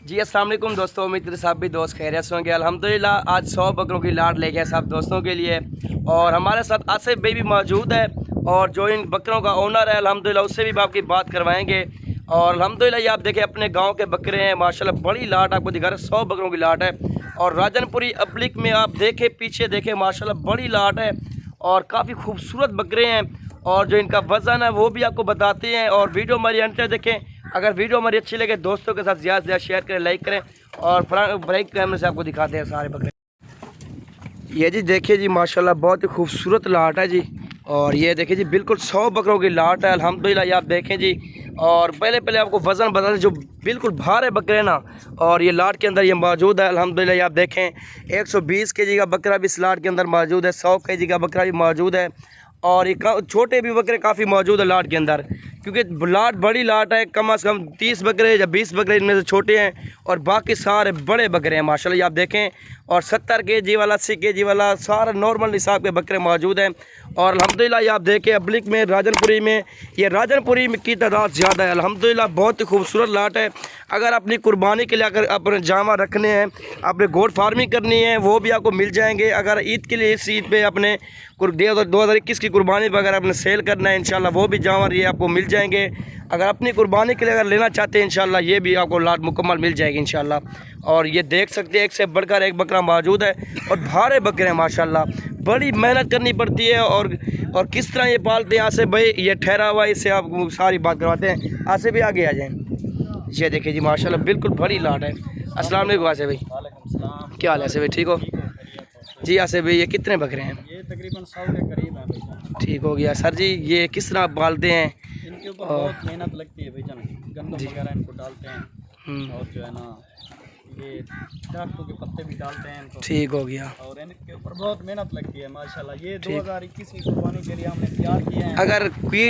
जी अस्सलाम वालेकुम दोस्तों, उम्मीद साहब भी दोस्त खैरियत से होंगे। अल्हम्दुलिल्लाह आज 100 बकरों की लाट लेके सब दोस्तों के लिए, और हमारे साथ आसिफ भाई भी मौजूद है और जो इन बकरों का ओनर है अल्हम्दुलिल्लाह उससे भी आपकी बात करवाएंगे। और अल्हम्दुलिल्लाह ये आप देखें अपने गांव के बकरे हैं माशाल्लाह, बड़ी लाट आपको दिखा रहे हैं, 100 बकरों की लाट है। और राजनपुरी अब्लिक में आप देखें पीछे देखें माशाल्लाह बड़ी लाट है और काफ़ी खूबसूरत बकरे हैं। और जो इनका वज़न है वो भी आपको बताते हैं। और वीडियो हमारी अंत तक देखें। अगर वीडियो हमारी अच्छी लगे दोस्तों के साथ ज़्यादा से ज़्यादा शेयर करें, लाइक करें। और ब्रेक कैमरे से आपको दिखाते हैं सारे बकरे। ये जी देखिए जी माशाल्लाह बहुत ही खूबसूरत लाट है जी। और ये देखिए जी बिल्कुल 100 बकरों की लाट है अल्हम्दुलिल्लाह। ये आप देखें जी। और पहले आपको वज़न बता दें, जो बिल्कुल भारे बकरे ना, और ये लाट के अंदर ये मौजूद है अल्हम्दुलिल्लाह। ये आप देखें 120 केजी का बकरा भी इस लाट के अंदर मौजूद है, 100 केजी का बकरा भी मौजूद है। और ये छोटे भी बकरे काफ़ी मौजूद है लाट के अंदर, क्योंकि लाट बड़ी लाट है। कम से कम 30 बकरे या 20 बकरे इनमें से छोटे हैं और बाकी सारे बड़े बकरे हैं माशाल्लाह। ये आप देखें। और 70 केजी वाला, 80 केजी वाला सारा नॉर्मल हिसाब के बकरे मौजूद हैं। और अल्हम्दुलिल्लाह ये आप देखें अब्लिक में राजनपुरी में, ये राजनपुरी में की तादाद ज़्यादा है अल्हम्दुलिल्लाह। बहुत ही खूबसूरत लाट है। अगर अपनी कुर्बानी के लिए अगर अपने जामा रखने हैं, अपने गोट फार्मिंग करनी है, वो भी आपको मिल जाएंगे। अगर ईद के लिए इस ईद पे अपने 2021 की कुर्बानी पर अगर आपने सेल करना है इंशाल्लाह वो भी जामा ये आपको मिल जाएंगे। अगर अपनी कुर्बानी के लिए अगर लेना चाहते हैं इंशाल्लाह ये भी आपको लाट मुकम्मल मिल जाएगी इंशाल्लाह। और ये देख सकते हैं एक से बढ़कर एक बकरा मौजूद है और भारे बकरे हैं माशाल्लाह। बड़ी मेहनत करनी पड़ती है। और किस तरह ये पालते हैं आसिफ भाई, ये ठहरा हुआ है, इससे आपको सारी बात करवाते हैं। आसिफ भी आगे आ जाएँ। ये देखिए जी माशाल्लाह बिल्कुल बड़ी लाट है। अस्सलाम वालेकुम आसिफ भाई। क्या हाल है आसिफ भाई, ठीक हो जी? आसिफ भाई ये कितने बकरे हैं? ये तकरीबन 100 के करीब है भाईजान। ठीक हो गया सर जी। ये किस तरह पालते हैं? इनके ऊपर बहुत मेहनत लगती है भाईजान। गंदम वगैरह इनको डालते हैं और जो है ना ये चाकू के पत्ते भी डालते हैं इनको। ठीक हो गया। और इनके ऊपर बहुत मेहनत लगती है माशाल्लाह। ये 2021 की कुर्बानी के लिए हमने तैयार किए हैं। अगर कोई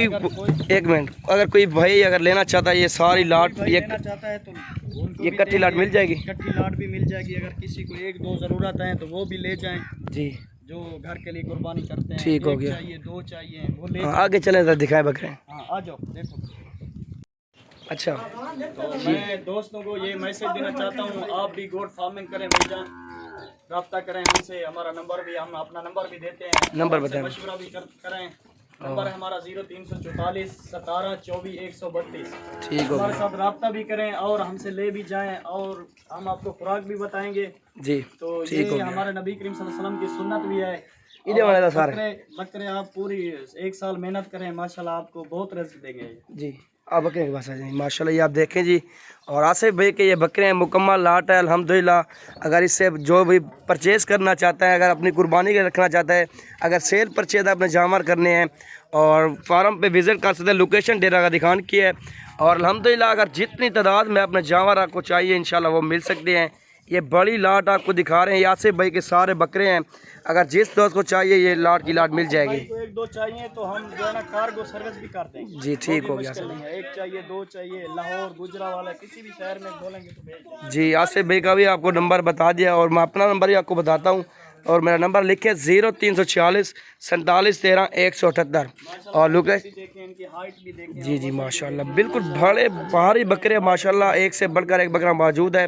एक मिनट, अगर कोई भाई अगर लेना चाहता है ये सारी लाट, ये लेना चाहता है तो ये कट्टी लाट मिल जाएगी? कट्टी लाट भी मिल जाएगी। अगर किसी को 1-2 ज़रूरत है तो वो भी ले जाएं जी, जो घर के लिए कुर्बानी करते हैं। ठीक हो गया। चाहिए 2 चाहिए वो ले। आगे चले तो दिखाए बकरे। हाँ आ जाओ देखो। अच्छा, तो मैं दोस्तों को ये मैसेज देना चाहता हूँ, आप भी गोट फार्मिंग करें भाईजान, रब्ता करें हमसे। हमारा नंबर भी, हम अपना नंबर भी देते हैं, नंबर बताएं। मशवरा भी करें। नंबर है हमारा 0344 17 24 132। ठीक हो हमारे गया साथ रब्ता भी करें और हमसे ले भी जाएं और हम आपको खुराक भी बताएंगे जी। तो ठीक ये हो गया। हमारे नबी करीम सल्लल्लाहु अलैहि वसल्लम की सुन्नत भी है। इधर वाले सारे बकरे आप पूरी 1 साल मेहनत करें माशाल्लाह, आपको बहुत रिज़्क देंगे जी। आप बकरे के पास आ जाएँ माशाल्लाह। ये आप देखें जी। और आसिफ भाई के ये बकरे हैं, मुकम्मल लाट है अल्हम्दुलिल्लाह। अगर इससे जो भी परचेज़ करना चाहता है, अगर अपनी कुर्बानी के रखना चाहता है, अगर सेल परचेज अपने जानवर करने हैं और फार्म पे विज़िट कर सकते हैं। लोकेशन डेरा का दिखान की है। और अल्हम्दुलिल्लाह अगर जितनी तादाद में अपने जानवर आपको चाहिए इंशाल्लाह वो मिल सकते हैं। ये बड़ी लाट आपको दिखा रहे हैं, आसिफ भाई के सारे बकरे हैं। अगर जिस दोस्त को चाहिए ये लाट की लाट मिल जाएगी। को 1-2 चाहिए तो हम जो है ना कार्गो सर्विस भी करते हैं जी। ठीक हो गया सर। 1 चाहिए 2 चाहिए, लाहौर गुजरावाला किसी भी शहर में बोलेंगे तो भेज देंगे जी। आसिफ भाई का भी आपको नंबर बता दिया और मैं अपना नंबर भी आपको बताता हूँ। और मेरा नंबर लिखे 0346 47 13 178। और लोकेशन देखें, इनकी हाइट भी देखें। जी जी माशाल्लाह बिल्कुल बड़े भारी बकरे माशाल्लाह, एक से बढ़कर एक बकरा मौजूद है।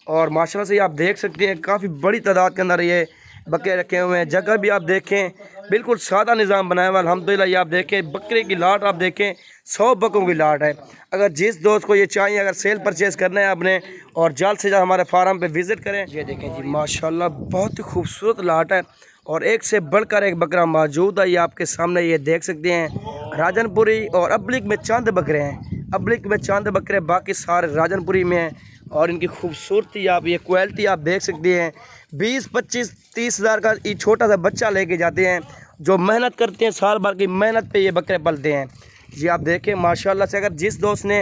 और माशाल्लाह से आप देख सकते हैं काफ़ी बड़ी तादाद के अंदर ये बकरे रखे हुए हैं। जगह भी आप देखें बिल्कुल सादा निज़ाम बनाया हुआ अल्हम्दुलिल्लाह। ये आप देखें बकरे की लाट, आप देखें 100 बकरों की लाट है। अगर जिस दोस्त को ये चाहिए, अगर सेल परचेज़ करना है आपने, और जल्द से जल्द हमारे फार्म पे विज़िट करें। ये देखें जी माशाल्लाह बहुत ही खूबसूरत लाट है और एक से बढ़कर एक बकरा मौजूद है। ये आपके सामने ये देख सकते हैं राजनपुरी और अब्लिक में चंद बकरे हैं। अब्लिक में चंद बकरे, बाकी सारे राजनपुरी में हैं। और इनकी खूबसूरती आप, ये क्वालिटी आप देख सकते हैं। 20, 25, 30 हज़ार का ये छोटा सा बच्चा लेके जाते हैं। जो मेहनत करते हैं, साल भर की मेहनत पे ये बकरे पलते हैं। ये आप देखें माशाल्लाह से। अगर जिस दोस्त ने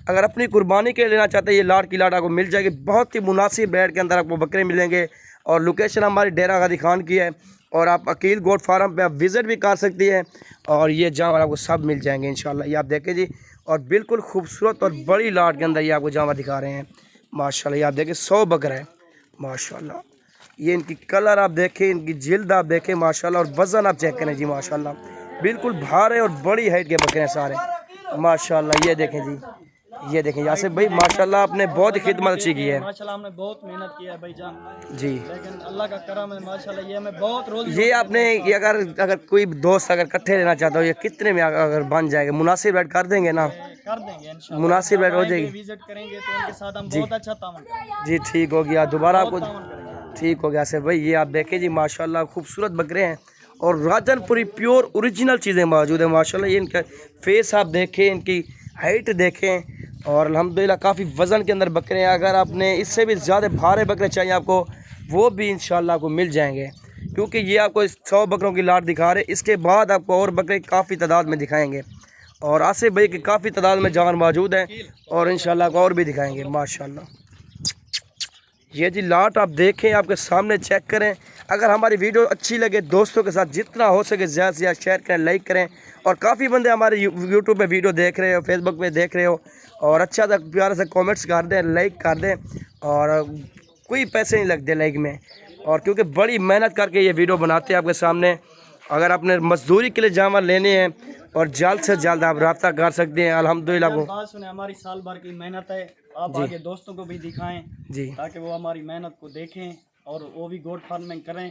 अगर अपनी कुर्बानी के लिए लेना चाहते हैं ये लाट की लाट आपको मिल जाएगी। बहुत ही मुनासिब रेट के अंदर आपको बकरे मिलेंगे। और लोकेशन हमारी डेरा का दिखान की है। और आप अकील गोट फार्म पे आप विज़िट भी कर सकती हैं। और ये जानवर आपको सब मिल जाएंगे इंशाल्लाह। ये आप देखें जी। और बिल्कुल खूबसूरत और बड़ी लाट के अंदर ये आपको जानवर दिखा रहे हैं माशाल्लाह। ये आप देखें 100 बकरे हैं माशाल्लाह। ये इनकी कलर आप देखें, इनकी जिल्द आप देखें माशाल्लाह। और वज़न आप चेक करें जी माशाल्लाह। बिल्कुल भारे और बड़ी हाइट के बकरे हैं सारे माशाल्लाह। ये देखें जी ये देखें यासिर भाई माशाल्लाह आपने बहुत ही खिदमत अच्छी की है। माशाल्लाह हमने बहुत मेहनत की है भाईजान जी, लेकिन अल्लाह का करम है माशाल्लाह। ये हमें बहुत रोज ये आपने ये अगर कोई दोस्त अगर इकट्ठे लेना चाहता हो ये कितने में अगर बन जाएगा, मुनासिब रेट कर देंगे ना? कर देंगे इंशाल्लाह। मुनासिब रेट हो जाएगी। विजिट करेंगे तो उनके साथ हम बहुत अच्छा तावन करेंगे। जी ठीक हो गया, दोबारा आपको तावन करेंगे। ठीक हो गया सर भाई। ये आप देखें जी माशाल्लाह खूबसूरत बकरे हैं और राजनपुरी प्योर ओरिजिनल चीज़ें मौजूद हैं माशाल्लाह। ये इनका फेस आप देखें, इनकी हाइट देखें और अल्हम्दुलिल्लाह काफ़ी वज़न के अंदर बकरे हैं। अगर आपने इससे भी ज़्यादा भारे बकरे चाहिए आपको वो भी इंशाल्लाह आपको मिल जाएंगे, क्योंकि ये आपको 100 बकरों की लाट दिखा रहे, इसके बाद आपको और बकरे काफ़ी तादाद में दिखाएंगे और आसिफ भाई की काफ़ी तादाद में जानवर मौजूद हैं और इंशाल्लाह आपको और भी दिखाएंगे माशाल्लाह। ये जी लाट आप देखें, आपके सामने चेक करें। अगर हमारी वीडियो अच्छी लगे दोस्तों के साथ जितना हो सके ज़्यादा से ज़्यादा शेयर करें, लाइक करें। और काफ़ी बंदे हमारे यूट्यूब पे वीडियो देख रहे हो, फेसबुक पे देख रहे हो और अच्छा सा प्यारा सा कमेंट्स कर दें, लाइक कर दें और कोई पैसे नहीं लगते लाइक में। और क्योंकि बड़ी मेहनत करके ये वीडियो बनाते हैं आपके सामने। अगर आपने मजदूरी के लिए जानवर लेने हैं और जल्द से जल्द आप रब्ता कर सकते हैं अल्हम्दुलिल्लाह। को बात सुने, हमारी साल भर की मेहनत है, आप आगे दोस्तों को भी दिखाएं जी, ताकि वो हमारी मेहनत को देखें और वो भी गोट फार्मिंग करें।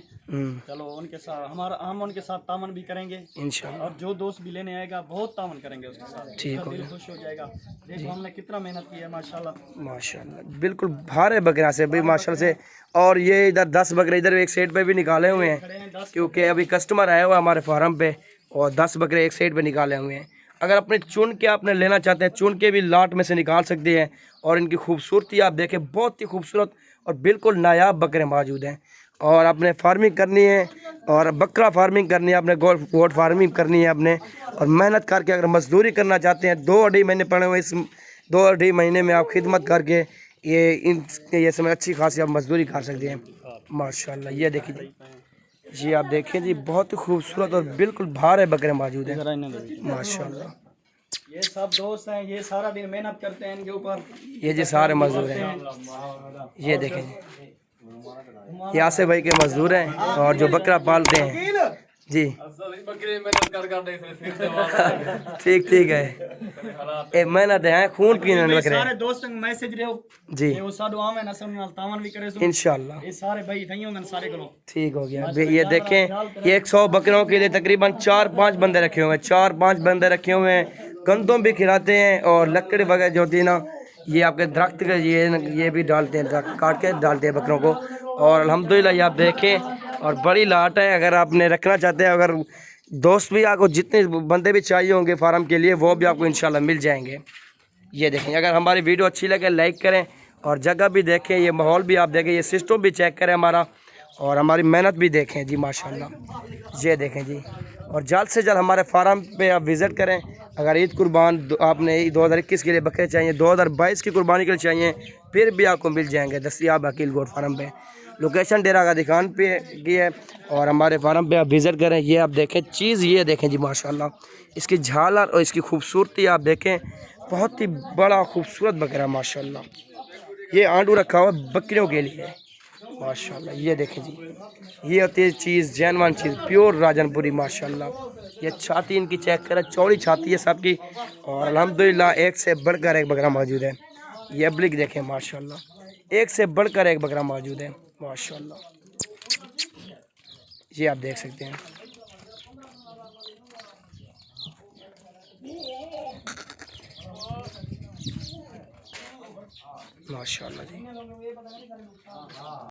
चलो उनके साथ हम उनके साथ तामन भी करेंगे इंशाल्लाह। और जो दोस्त भी लेने आएगा बहुत तामन करेंगे उसके साथ। ठीक उसका हो दिल खुश हो जाएगा। देखो हमने कितना मेहनत की है माशाल्लाह। माशाल्लाह बिल्कुल भारे बकरा से भाई माशाल्लाह से। और ये इधर 10 बकरे इधर एक सेट पे भी निकाले हुए हैं, क्योंकि अभी कस्टमर आया हुआ है हमारे फार्म पे और 10 बकरे एक सेट पे निकाले हुए हैं। अगर अपने चुन के आपने लेना चाहते हैं, चुन के भी लाट में से निकाल सकते हैं। और इनकी खूबसूरती आप देखें, बहुत ही खूबसूरत और बिल्कुल नायाब बकरे मौजूद हैं। और आपने फार्मिंग करनी है और बकरा फार्मिंग करनी है, आपने गोट फार्मिंग करनी है आपने, और मेहनत करके अगर मजदूरी करना चाहते हैं 2-2.5 महीने पड़े हुए, इस 2-2.5 महीने में आप खिदमत करके ये समय अच्छी खासी आप मजदूरी कर सकते हैं माशाल्लाह। ये देखिए जी, आप देखें जी बहुत ही खूबसूरत और बिल्कुल भारे बकरे मौजूद हैं माशाल्लाह। ये सब दोस्त हैं, ये सारा दिन मेहनत करते हैं इनके ऊपर। ये जी सारे मजदूर हैं, ये देखें जी यासिर भाई के मजदूर हैं और जो बकरा पालते हैं जी। ठीक ठीक है, ए मेहनत है, खून पीने वाले बकरे सारे दोस्तों को मैसेज रहो जी, वो साडू आवे ना सब नाल तावन भी करे इंशाल्लाह। ये सारे भाई भाई होंगे सारे को। ठीक हो गया। ये देखें, ये 100 बकरों के लिए तकरीबन 4-5 बंदे रखे हुए हैं, 4-5 बंदे रखे हुए हैं। गंदम भी खिलाते हैं और लकड़ी वगैरह जो होती है ना, ये आपके दरख्त के ये भी डालते हैं, दरख्त काट के डालते हैं बकरों को। और अल्हम्दुलिल्लाह ये आप देखें और बड़ी लाट है। अगर आपने रखना चाहते हैं, अगर दोस्त भी आपको जितने बंदे भी चाहिए होंगे फार्म के लिए वो भी आपको इंशाल्लाह मिल जाएंगे। ये देखें, अगर हमारी वीडियो अच्छी लगे लाइक करें और जगह भी देखें, ये माहौल भी आप देखें, ये सिस्टम भी चेक करें हमारा और हमारी मेहनत भी देखें जी माशाल्लाह। ये देखें जी, और जल्द से जल्द हमारे फार्म पे आप विज़िट करें। अगर ईद कुर्बान आपने 2021 के लिए बकरे चाहिए, 2022 की कुर्बानी के लिए चाहिए, फिर भी आपको मिल जाएंगे दस्तियाब अकील गोट फार्म पे। लोकेशन डेरा का दुकान पे की है और हमारे फार्म पे आप विज़िट करें। ये आप देखें चीज़, ये देखें जी माशाल्लाह, इसकी झालर और इसकी खूबसूरती आप देखें, बहुत ही बड़ा खूबसूरत बकरा माशाल्लाह। ये आंडू रखा हुआ बकरियों के लिए माशाल्लाह। ये देखें जी, ये होती है चीज़ जैनवान चीज़, प्योर राजनपुरी माशाल्लाह। ये छाती इनकी चेक करें, चौड़ी छाती है सबकी और अल्हम्दुलिल्लाह एक से बढ़कर एक बकरा मौजूद है। ये अब्लिक देखें माशाल्लाह, एक से बढ़कर एक बकरा मौजूद है माशाल्लाह। ये आप देख सकते हैं माशाल्लाह जी।